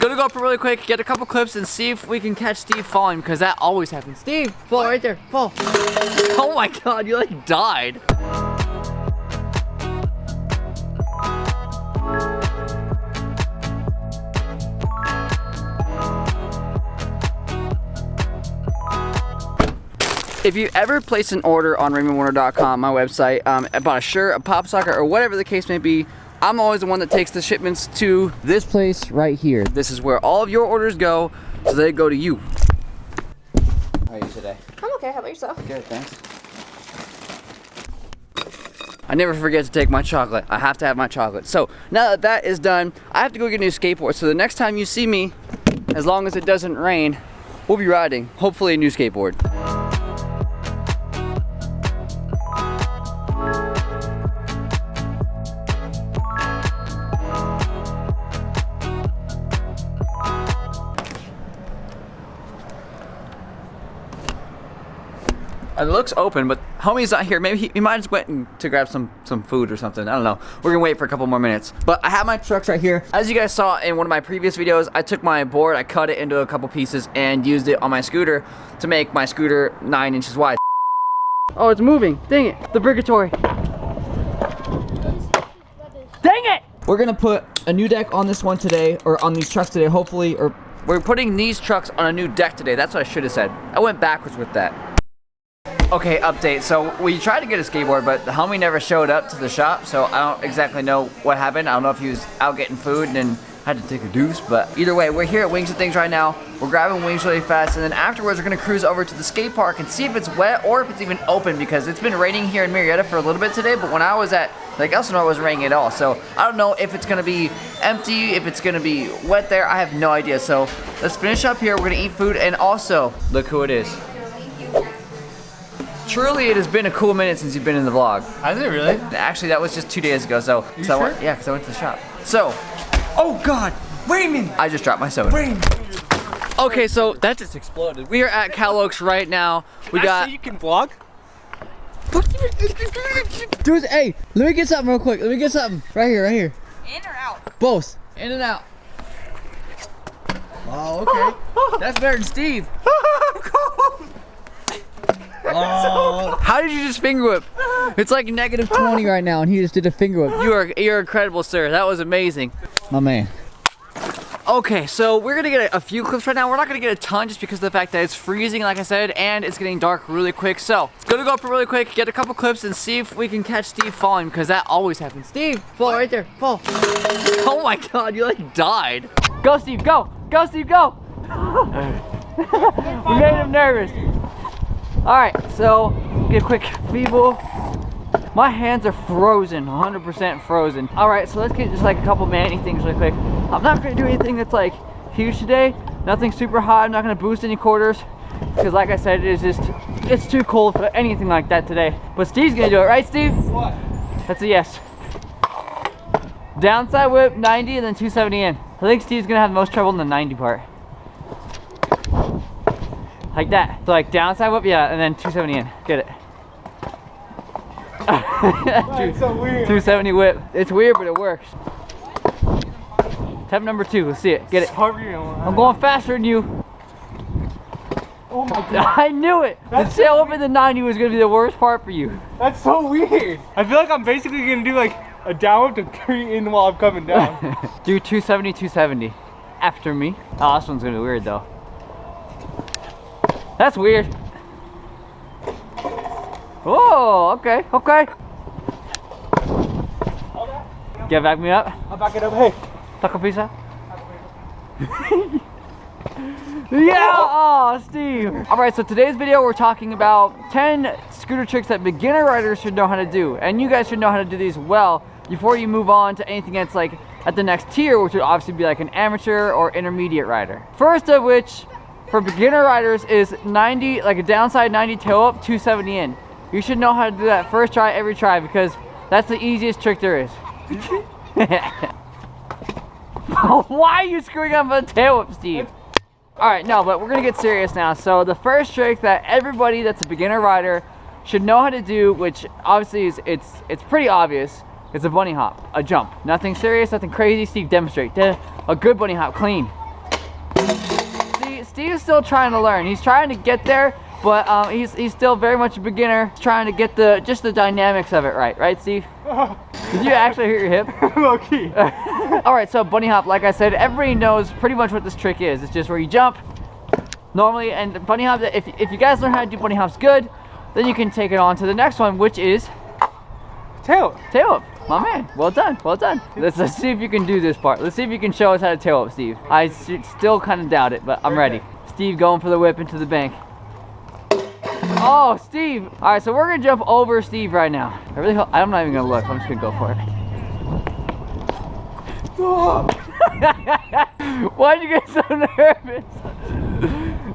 Gonna go up really quick, get a couple clips, and see if we can catch Steve falling, because that always happens. Steve, fall right there, fall. Oh my God, you like died. If you ever place an order on RaymondWarner.com, my website, about a shirt, a pop socket, or whatever the case may be, I'm always the one that takes the shipments to this place right here. This is where all of your orders go, so they go to you. How are you today? I'm okay, how about yourself? Good, thanks. I never forget to take my chocolate. I have to have my chocolate. So now that that is done, I have to go get a new skateboard. So the next time you see me, as long as it doesn't rain, we'll be riding, hopefully, a new skateboard. It looks open, but homie's not here. Maybe he might have just went to grab some food or something. I don't know. We're gonna wait for a couple more minutes. But I have my trucks right here. As you guys saw in one of my previous videos, I took my board, I cut it into a couple pieces, and used it on my scooter to make my scooter 9 inches wide. Oh, it's moving. Dang it. The brigatory. Dang it! We're gonna put a new deck on this one today, or on these trucks today, hopefully, or we're putting these trucks on a new deck today. That's what I should have said. I went backwards with that. Okay, update. So we tried to get a skateboard, but the homie never showed up to the shop, so I don't exactly know what happened. I don't know if he was out getting food and then had to take a deuce, but either way, we're here at Wings and Things right now. We're grabbing wings really fast, and then afterwards we're gonna cruise over to the skate park and see if it's wet or if it's even open, because it's been raining here in Marietta for a little bit today, but when I was at Lake Elsinore, it wasn't raining at all. So I don't know if it's gonna be empty, if it's gonna be wet there. I have no idea. So let's finish up here. We're gonna eat food, and also, look who it is. Truly, it has been a cool minute since you've been in the vlog. Has it really? Actually, that was just 2 days ago. So, You sure? yeah, because I went to the shop. So, Oh God, Raymond! I just dropped my soda. Raymond! Okay, so that just exploded. We are at Cal Oaks right now. We got. You can vlog. Dude, hey, let me get something real quick. Let me get something right here, right here. In or out? Both, in and out. Oh, okay. That's better than Steve. Oh. How did you just finger whip? It's like -20 right now, and he just did a finger whip. You're incredible, sir. That was amazing, my man. Okay, so we're gonna get a few clips right now. We're not gonna get a ton just because of the fact that it's freezing, like I said, and it's getting dark really quick. So it's gonna go up really quick, get a couple clips, and see if we can catch Steve falling, because that always happens. Steve, fall right there, fall. Oh my God, you like died. Go, Steve, go, go, Steve, go. We made him nervous. All right, so get a quick feeble. My hands are frozen, 100% frozen. All right, so let's get just like a couple manny things really quick. I'm not gonna do anything that's like huge today. Nothing super hot. I'm not gonna boost any quarters, because like I said, it's too cold for anything like that today. But Steve's gonna do it, right, Steve? What? That's a yes. Downside whip, 90, and then 270 in. I think Steve's gonna have the most trouble in the 90 part. Like that. So like downside whip, yeah, and then 270 in. Get it. That's so weird. 270 whip. It's weird, but it works. Attempt number 2. Let's see it. Get it. I'm going faster than you. Oh my God. I knew it. The tail whip in the 90 was gonna be the worst part for you. That's so weird. I feel like I'm basically gonna do like a down to 3 in while I'm coming down. Do 270, 270. After me. Oh, this one's gonna be weird though. That's weird. Oh, okay, okay. Get back me up. I'll back it up. Hey. Taco pizza. Yeah! Oh, Steve. All right, so today's video we're talking about 10 scooter tricks that beginner riders should know how to do, and you guys should know how to do these well before you move on to anything that's like at the next tier, which would obviously be like an amateur or intermediate rider. First of which, for beginner riders, is 90, like a downside 90 tail up, 270 in. You should know how to do that first try, every try, because that's the easiest trick there is. Why are you screwing up on a tail whip, Steve? Alright, no, but we're gonna get serious now. So the first trick that everybody that's a beginner rider should know how to do, which obviously is it's pretty obvious, is a bunny hop, a jump. Nothing serious, nothing crazy. Steve, demonstrate. A good bunny hop, clean. See, Steve's still trying to learn. He's trying to get there, but he's still very much a beginner. He's trying to get just the dynamics of it right, Steve? Did you actually hurt your hip? Low key. All right, so bunny hop, like I said, everybody knows pretty much what this trick is. It's just where you jump normally, and bunny hop, if you guys learn how to do bunny hops good, then you can take it on to the next one, which is Tail. tail whip. My man, well done, well done. Let's see if you can do this part. Let's see if you can show us how to tail whip, Steve. I still kind of doubt it, but I'm ready. Steve going for the whip into the bank. Oh, Steve. All right, so we're gonna jump over Steve right now. I'm not even gonna look. I'm just gonna go for it. Why'd you get so nervous?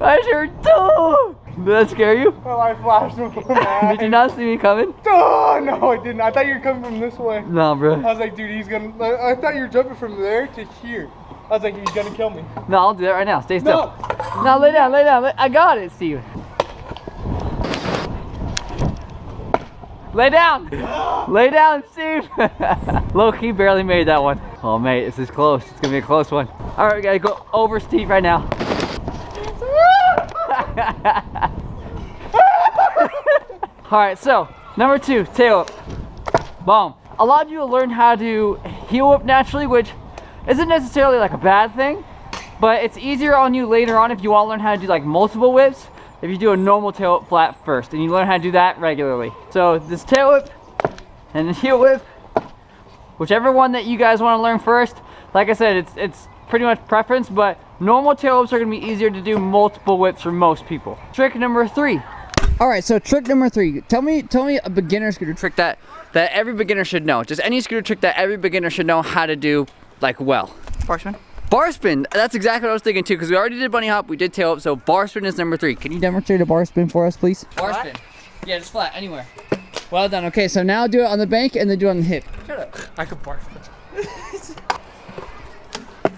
I sure do. Did that scare you? Oh, I flashed him. Did you not see me coming? Oh, no, I didn't. I thought you were coming from this way. No, bro. I was like, dude, he's gonna. I thought you were jumping from there to here. I was like, he's gonna kill me. No, I'll do that right now. Stay still. No. No, lay down, lay down. I got it, Steve. Lay down. Lay down, Steve. Low-key barely made that one. Oh, mate, this is close. It's gonna be a close one. All right, we gotta go over Steve right now. All right, so number 2, tail whip. Boom. A lot of you will learn how to heel whip naturally, which isn't necessarily like a bad thing, but it's easier on you later on if you want to learn how to do like multiple whips. If you do a normal tail whip flat first, and you learn how to do that regularly. So this tail whip and the heel whip, whichever one that you guys want to learn first. Like I said, it's pretty much preference, but normal tail whips are gonna be easier to do multiple whips for most people. Trick number 3. All right, so trick number 3. Tell me a beginner scooter trick that every beginner should know. Just any scooter trick that every beginner should know how to do like well. Barspin. Barspin, that's exactly what I was thinking too, because we already did bunny hop, we did tail whip, so barspin is number 3. Can you demonstrate a barspin for us, please? Barspin. Yeah, just flat, anywhere. Well done. Okay, so now do it on the bank and then do it on the hip. Shut up. I could barspin.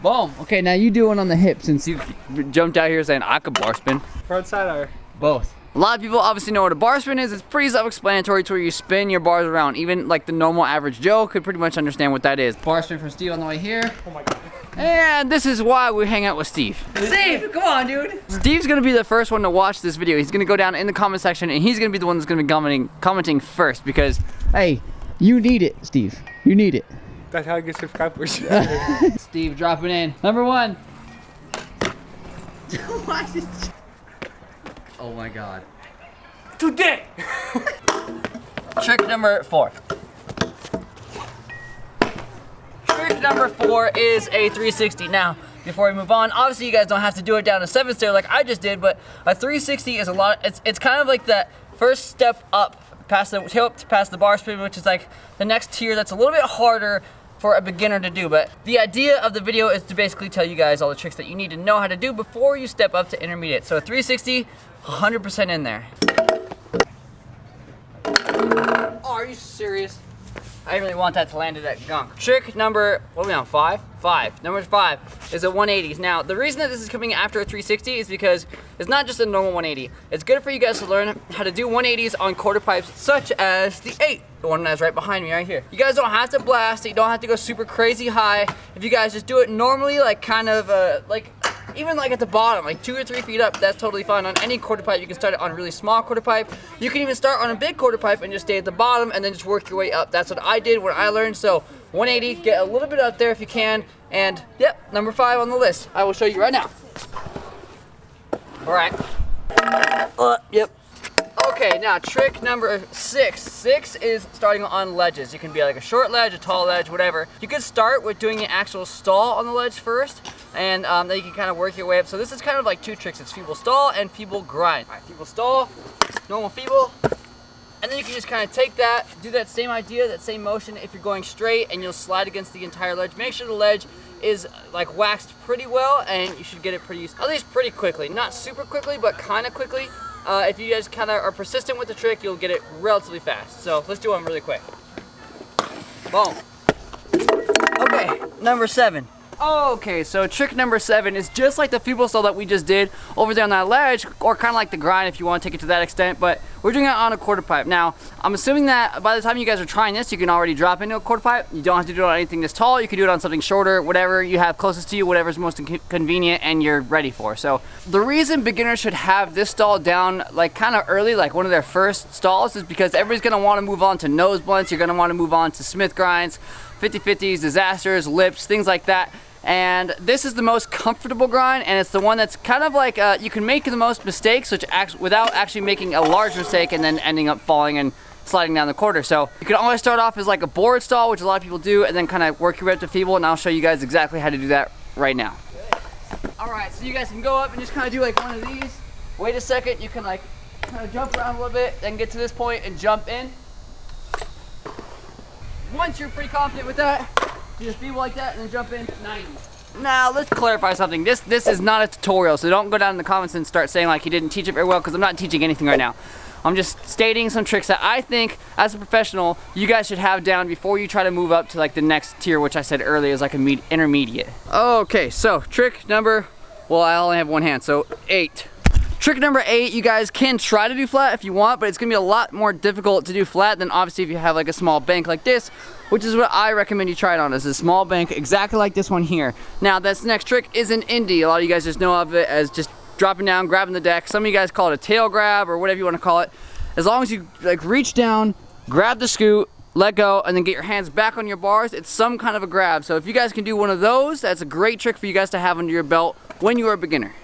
Boom. Okay, now you do one on the hip since you jumped out here saying I could bar spin. Front side or both. A lot of people obviously know what a bar spin is. It's pretty self-explanatory. It's where you spin your bars around. Even like the normal average Joe could pretty much understand what that is. Bar spin from Steve on the way here. Oh my god. And this is why we hang out with Steve. Steve, come on, dude. Steve's gonna be the first one to watch this video. He's gonna go down in the comment section and he's gonna be the one that's gonna be commenting first because, hey, you need it, Steve. You need it. That's how I get subscribers. Steve dropping in. Number 1. Oh my god. Today! Trick number 4. Trick number 4 is a 360. Now, before we move on, obviously you guys don't have to do it down a 7 stair like I just did, but a 360 is a lot. It's kind of like that first step up past the tail up to past the bar spin, which is like the next tier that's a little bit harder for a beginner to do. But the idea of the video is to basically tell you guys all the tricks that you need to know how to do before you step up to intermediate. So a 360, 100% in there. Oh, are you serious? I didn't really want that to land in that gunk. Trick number, what are we on, 5? 5. Number 5 is a 180s. Now, the reason that this is coming after a 360 is because it's not just a normal 180. It's good for you guys to learn how to do 180s on quarter pipes such as the 8, the one that's right behind me right here. You guys don't have to blast it. You don't have to go super crazy high. If you guys just do it normally, like kind of like even like at the bottom, like 2 or 3 feet up, that's totally fine on any quarter pipe. You can start it on a really small quarter pipe. You can even start on a big quarter pipe and just stay at the bottom and then just work your way up. That's what I did when I learned. So 180, get a little bit up there if you can. And yep, number 5 on the list. I will show you right now. All right. Yep. Okay, now trick number 6. 6 is starting on ledges. You can be like a short ledge, a tall ledge, whatever. You could start with doing the actual stall on the ledge first, and then you can kind of work your way up. So this is kind of like 2 tricks. It's feeble stall and feeble grind. All right, feeble stall, normal feeble, and then you can just kind of take that, do that same idea, that same motion if you're going straight, and you'll slide against the entire ledge. Make sure the ledge is like waxed pretty well, and you should get it at least pretty quickly. Not super quickly, but kind of quickly. If you guys kind of are persistent with the trick, you'll get it relatively fast. So let's do one really quick. Boom. Okay, number 7. Okay, so trick number 7 is just like the feeble stall that we just did over there on that ledge, or kind of like the grind if you want to take it to that extent, but We're doing it on a quarter pipe. Now, I'm assuming that by the time you guys are trying this, you can already drop into a quarter pipe. You don't have to do it on anything this tall. You can do it on something shorter, whatever you have closest to you, whatever's most convenient and you're ready for. So the reason beginners should have this stall down like kind of early, like one of their first stalls, is because everybody's gonna want to move on to nose blunts. You're gonna want to move on to Smith grinds, 50-50s, disasters, lips, things like that. And this is the most comfortable grind, and it's the one that's kind of like you can make the most mistakes without actually making a large mistake and then ending up falling and sliding down the quarter. So you can always start off as like a board stall, which a lot of people do, and then kind of work your way up to feeble, and I'll show you guys exactly how to do that right now. Alright, so you guys can go up and just kind of do like one of these. Wait a second, you can like kind of jump around a little bit, then get to this point and jump in. Once you're pretty confident with that, you just feeble like that and then jump in 90. Now let's clarify something. This is not a tutorial, so don't go down in the comments and start saying like he didn't teach it very well, because I'm not teaching anything right now. I'm just stating some tricks that I think as a professional you guys should have down before you try to move up to like the next tier, which I said earlier is like a intermediate. Okay, so trick number, well, I only have one hand, so 8. Trick number 8, you guys can try to do flat if you want, but it's gonna be a lot more difficult to do flat than obviously if you have like a small bank like this, which is what I recommend you try it on, is a small bank exactly like this one here. Now this next trick is an indy. A lot of you guys just know of it as just dropping down, grabbing the deck. Some of you guys call it a tail grab or whatever you want to call it. As long as you like reach down, grab the scoot, let go, and then get your hands back on your bars, it's some kind of a grab. So if you guys can do one of those, that's a great trick for you guys to have under your belt when you are a beginner.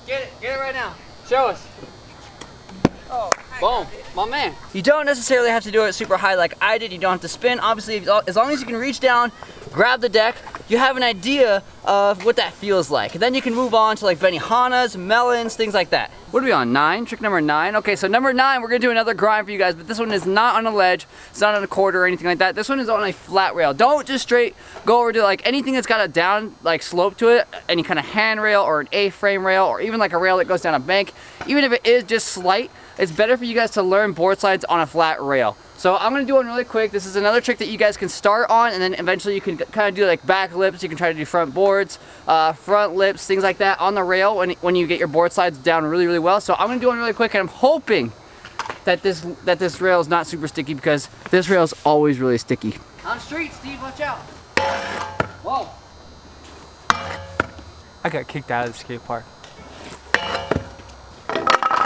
Get it right now. Show us. Oh, boom, my man. You don't necessarily have to do it super high like I did. You don't have to spin. Obviously, as long as you can reach down, grab the deck, you have an idea of what that feels like. And then you can move on to like benihana's, melons, things like that. What are we on, 9? Trick number 9? Okay, so number 9, we're gonna do another grind for you guys, but this one is not on a ledge, it's not on a quarter or anything like that. This one is on a flat rail. Don't just straight go over to like anything that's got a down like slope to it, any kind of handrail or an A-frame rail, or even like a rail that goes down a bank. Even if it is just slight, it's better for you guys to learn board slides on a flat rail. So I'm gonna do one really quick. This is another trick that you guys can start on, and then eventually you can kind of do like back lips. You can try to do front boards, front lips, things like that on the rail when you get your board slides down really, really well. So I'm gonna do one really quick, and I'm hoping that this rail is not super sticky, because this rail is always really sticky. On street, Steve, watch out. Whoa. I got kicked out of the skate park.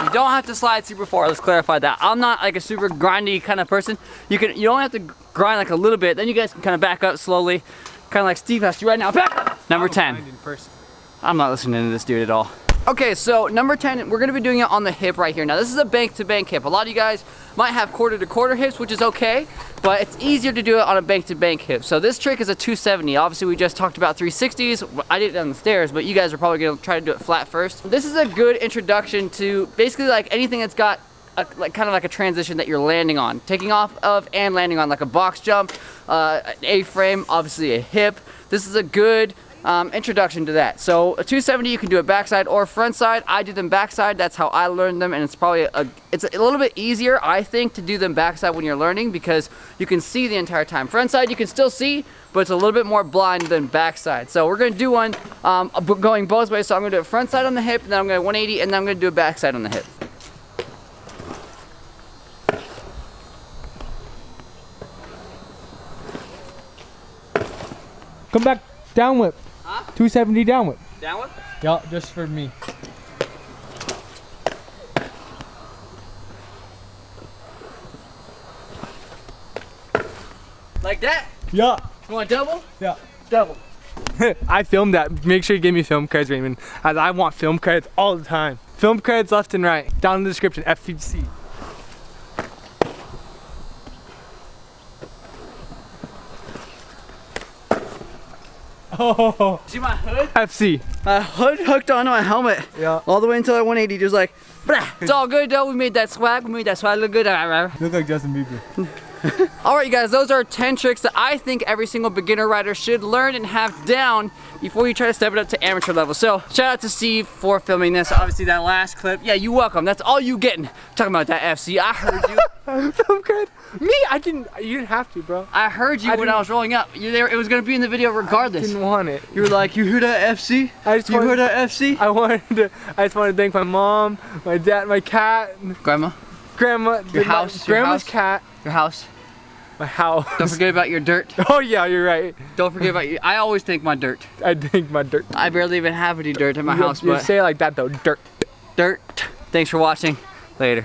You don't have to slide super far, let's clarify that. I'm not like a super grindy kind of person. You only have to grind like a little bit, then you guys can kind of back up slowly. Kind of like Steve has to right now. Back! Number 10. I'm not listening to this dude at all. Okay, so number 10, we're gonna be doing it on the hip right here. Now this is a bank to bank hip. A lot of you guys might have quarter to quarter hips, which is okay, but it's easier to do it on a bank to bank hip. So this trick is a 270. Obviously we just talked about 360s. I did it on the stairs, but you guys are probably gonna try to do it flat first. This is a good introduction to basically like anything that's got like kind of like a transition that you're landing on, taking off of and landing on, like a box jump, an A-frame, obviously a hip. This is a good introduction to that. So a 270, you can do it backside or front side. I do them backside. That's how I learned them, and it's probably it's a little bit easier, I think, to do them backside when you're learning, because you can see the entire time. Front side you can still see, but it's a little bit more blind than backside. So we're gonna do one going both ways. So I'm gonna do it front side on the hip, and then I'm gonna 180, and then I'm gonna do a backside on the hip. Come back, down whip. Huh? 270 down whip. Down whip? Yeah, just for me. Like that? Yeah. You want double? Yeah. Double. I filmed that. Make sure you give me film credits, Raymond, as I want film credits all the time. Film credits left and right. Down in the description, FCC. Oh. See my hood? FC. My hood hooked onto my helmet. Yeah. All the way until I 180, just like, blah. It's all good though. We made that swag. We made that swag look good. Look like Justin Bieber. Alright you guys, those are 10 tricks that I think every single beginner rider should learn and have down before you try to step it up to amateur level. So shout out to Steve for filming this. Obviously that last clip, yeah, you welcome. That's all you getting. Talking about that FC, I heard you. Film cred? Me? You didn't have to, bro. I heard you when I was rolling up. You there, it was gonna be in the video regardless. I didn't want it. You were like, you heard that FC? You heard that FC? I just wanted to thank my mom, my dad, my cat, Grandma, grandma, your house, grandma's cat, your house. my house. Don't forget about your dirt. Oh yeah, you're right. Don't forget about you. I always think my dirt. I think my dirt. I barely even have any dirt in my house, You but say it like that though, dirt. dirt. Thanks for watching. Later.